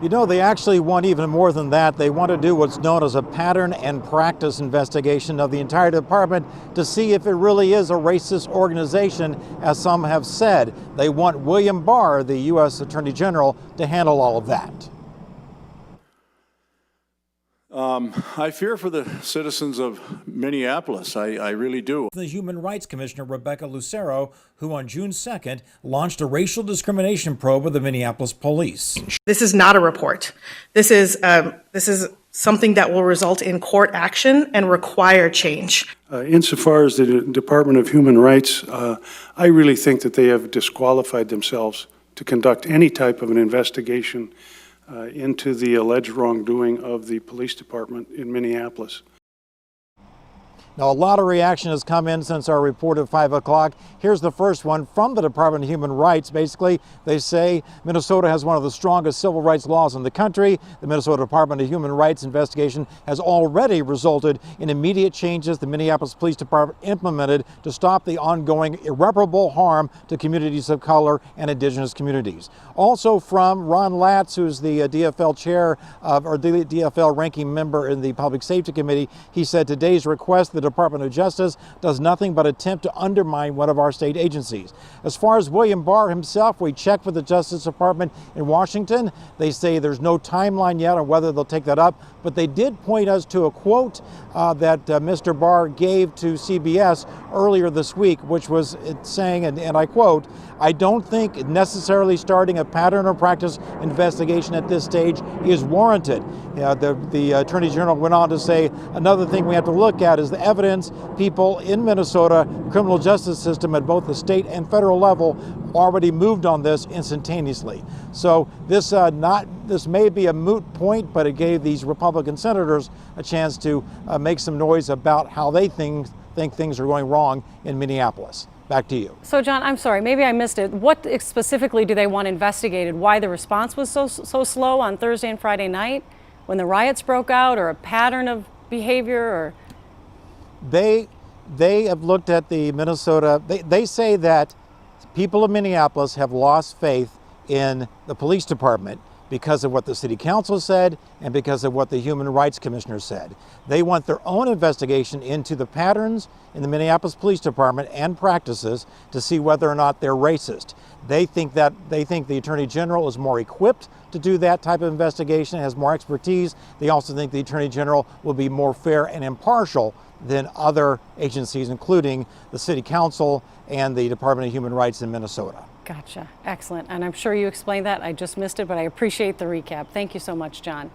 You know, they actually want even more than that. They want to do what's known as a pattern and practice investigation of the entire department to see if it really is a racist organization, as some have said. They want William Barr, the U.S. Attorney General, to handle all of that. I fear for the citizens of Minneapolis. I really do. The Human Rights Commissioner, Rebecca Lucero, who on June 2nd launched a racial discrimination probe of the Minneapolis police. This is not a report. This is something that will result in court action and require change. Insofar as the Department of Human Rights, I really think that they have disqualified themselves to conduct any type of an investigation into the alleged wrongdoing of the police department in Minneapolis. Now, a lot of reaction has come in since our report at 5 o'clock. Here's the first one from the Department of Human Rights. Basically, they say Minnesota has one of the strongest civil rights laws in the country. The Minnesota Department of Human Rights investigation has already resulted in immediate changes the Minneapolis Police Department implemented to stop the ongoing irreparable harm to communities of color and indigenous communities. Also from Ron Latz, who's the DFL chair or the DFL ranking member in the Public Safety Committee, he said today's request the Department of Justice does nothing but attempt to undermine one of our state agencies. As far as William Barr himself, we checked with the Justice Department in Washington. They say there's no timeline yet on whether they'll take that up, but they did point us to a quote that Mr. Barr gave to CBS earlier this week, which was saying, and I quote, "I don't think necessarily starting a pattern or practice investigation at this stage is warranted." The Attorney General went on to say, another thing we have to look at is the evidence. People in Minnesota, criminal justice system at both the state and federal level already moved on this instantaneously. So this may be a moot point, but it gave these Republican senators a chance to make some noise about how they think things are going wrong in Minneapolis. Back to you. So, John, I'm sorry, maybe I missed it. What specifically do they want investigated? Why the response was so slow on Thursday and Friday night when the riots broke out, or a pattern of behavior? Or They have looked at the Minnesota, they say that people of Minneapolis have lost faith in the police department because of what the city council said and because of what the Human Rights Commissioner said. They want their own investigation into the patterns in the Minneapolis Police Department and practices to see whether or not they're racist. They think the Attorney General is more equipped to do that type of investigation, has more expertise. They also think the Attorney General will be more fair and impartial than other agencies, including the City Council and the Department of Human Rights in Minnesota. Gotcha. Excellent. And I'm sure you explained that. I just missed it, but I appreciate the recap. Thank you so much, John.